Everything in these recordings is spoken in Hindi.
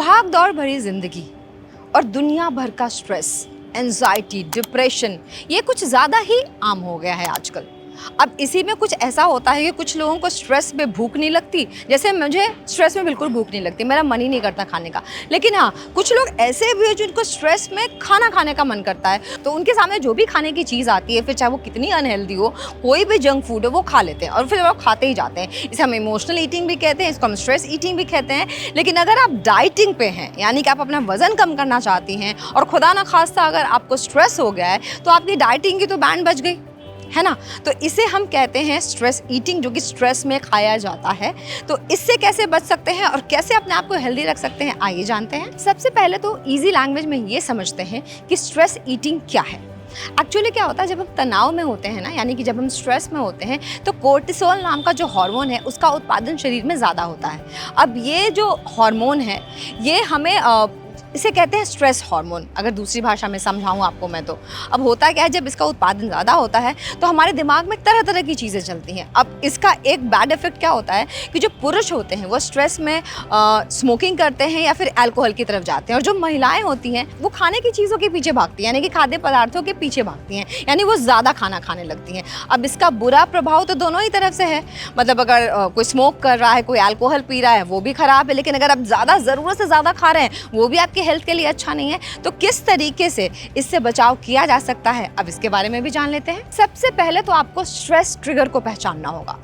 भाग दौड़ भरी जिंदगी और दुनिया भर का स्ट्रेस, एंजाइटी, डिप्रेशन, ये कुछ ज़्यादा ही आम हो गया है आजकल। अब इसी में कुछ ऐसा होता है कि कुछ लोगों को स्ट्रेस में भूख नहीं लगती, जैसे मुझे स्ट्रेस में बिल्कुल भूख नहीं लगती, मेरा मन ही नहीं करता खाने का। लेकिन हाँ, कुछ लोग ऐसे भी हैं जिनको स्ट्रेस में खाना खाने का मन करता है, तो उनके सामने जो भी खाने की चीज़ आती है, फिर चाहे वो कितनी अनहेल्दी हो, कोई भी जंक फूड हो, वो खा लेते हैं और फिर वो खाते ही जाते हैं। इसे हम इमोशनल ईटिंग भी कहते हैं, इसको हम स्ट्रेस ईटिंग भी कहते हैं। लेकिन अगर आप डाइटिंग पे हैं, यानी कि आप अपना वजन कम करना चाहती हैं और खुदा ना खास्ता अगर आपको स्ट्रेस हो गया है, तो आपकी डाइटिंग की तो बैंड बज गई, है ना। तो इसे हम कहते हैं स्ट्रेस ईटिंग, जो कि स्ट्रेस में खाया जाता है। तो इससे कैसे बच सकते हैं और कैसे अपने आप को हेल्दी रख सकते हैं, आइए जानते हैं। सबसे पहले तो इजी लैंग्वेज में ये समझते हैं कि स्ट्रेस ईटिंग क्या है। एक्चुअली क्या होता है, जब हम तनाव में होते हैं ना, यानी कि जब हम स्ट्रेस में होते हैं, तो कोर्टिसोल नाम का जो हार्मोन है उसका उत्पादन शरीर में ज़्यादा होता है। अब ये जो हार्मोन है, ये हमें इसे कहते हैं स्ट्रेस हार्मोन, अगर दूसरी भाषा में समझाऊँ आपको मैं तो। अब होता क्या है, जब इसका उत्पादन ज़्यादा होता है तो हमारे दिमाग में तरह तरह की चीज़ें चलती हैं। अब इसका एक बैड इफेक्ट क्या होता है कि जो पुरुष होते हैं वो स्ट्रेस में स्मोकिंग करते हैं या फिर अल्कोहल की तरफ जाते हैं, और जो महिलाएं होती हैं वो खाने की चीज़ों के पीछे भागती हैं, यानी कि खाद्य पदार्थों के पीछे भागती हैं, यानी वो ज़्यादा खाना खाने लगती हैं। अब इसका बुरा प्रभाव तो दोनों ही तरफ से है, मतलब अगर कोई स्मोक कर रहा है, कोई अल्कोहल पी रहा है, वो भी ख़राब है, लेकिन अगर आप ज़्यादा ज़रूरत से ज़्यादा खा रहे हैं, वो भी आपके हेल्थ के लिए अच्छा नहीं है। तो किस तरीके से इससे बचाव किया जा सकता है, अब इसके बारे में भी जान लेते हैं। सबसे पहले तो आपको स्ट्रेस ट्रिगर को पहचानना होगा।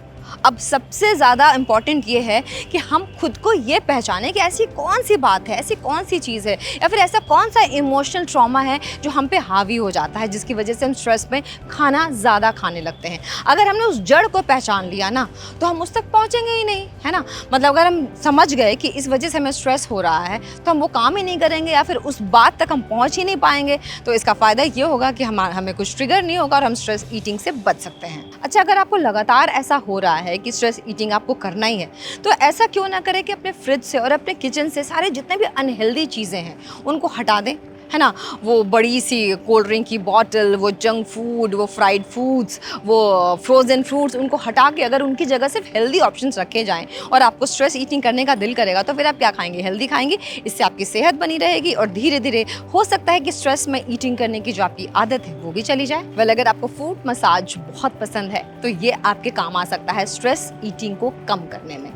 अब सबसे ज़्यादा इम्पॉर्टेंट ये है कि हम खुद को ये पहचानें कि ऐसी कौन सी बात है, ऐसी कौन सी चीज़ है, या फिर ऐसा कौन सा इमोशनल ट्रॉमा है जो हम पे हावी हो जाता है, जिसकी वजह से हम स्ट्रेस में खाना ज़्यादा खाने लगते हैं। अगर हमने उस जड़ को पहचान लिया ना, तो हम उस तक पहुँचेंगे ही नहीं, है ना। मतलब अगर हम समझ गए कि इस वजह से हमें स्ट्रेस हो रहा है, तो हम वो काम ही नहीं करेंगे या फिर उस बात तक हम पहुँच ही नहीं पाएंगे। तो इसका फ़ायदा ये होगा कि हमें कुछ ट्रिगर नहीं होगा और हम स्ट्रेस ईटिंग से बच सकते हैं। अच्छा, अगर आपको लगातार ऐसा हो रहा है कि स्ट्रेस ईटिंग आपको करना ही है, तो ऐसा क्यों ना करें कि अपने फ्रिज से और अपने किचन से सारे जितने भी अनहेल्दी चीज़ें हैं उनको हटा दें, है ना। वो बड़ी सी कोल्ड ड्रिंक की बॉटल, वो जंक फूड, वो फ्राइड फूड्स, वो फ्रोज़न फ्रूट्स, उनको हटा के अगर उनकी जगह सिर्फ हेल्दी ऑप्शंस रखे जाएं और आपको स्ट्रेस ईटिंग करने का दिल करेगा, तो फिर आप क्या खाएंगे, हेल्दी खाएंगे। इससे आपकी सेहत बनी रहेगी और धीरे धीरे हो सकता है कि स्ट्रेस में ईटिंग करने की जो आपकी आदत है वो भी चली जाए। वेल, अगर आपको फूड मसाज बहुत पसंद है तो ये आपके काम आ सकता है स्ट्रेस ईटिंग को कम करने में।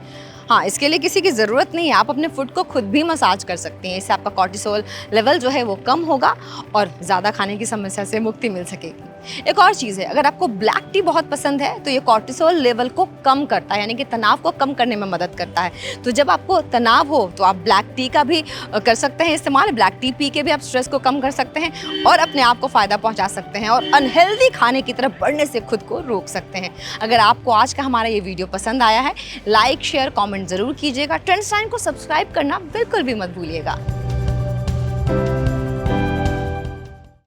हाँ, इसके लिए किसी की ज़रूरत नहीं है, आप अपने फुट को खुद भी मसाज कर सकती हैं। इससे आपका कॉर्टिसोल लेवल जो है वो कम होगा और ज़्यादा खाने की समस्या से मुक्ति मिल सकेगी। एक और चीज़ है, अगर आपको ब्लैक टी बहुत पसंद है तो ये कॉर्टिसोल लेवल को कम करता है, यानी कि तनाव को कम करने में मदद करता है। तो जब आपको तनाव हो तो आप ब्लैक टी का भी कर सकते हैं इस्तेमाल। ब्लैक टी पी के भी आप स्ट्रेस को कम कर सकते हैं और अपने आप को फ़ायदा पहुंचा सकते हैं और अनहेल्दी खाने की तरफ बढ़ने से खुद को रोक सकते हैं। अगर आपको आज का हमारा ये वीडियो पसंद आया है, लाइक, शेयर, कॉमेंट ज़रूर कीजिएगा। ट्रेंड्स टाइम को सब्सक्राइब करना बिल्कुल भी मत भूलिएगा।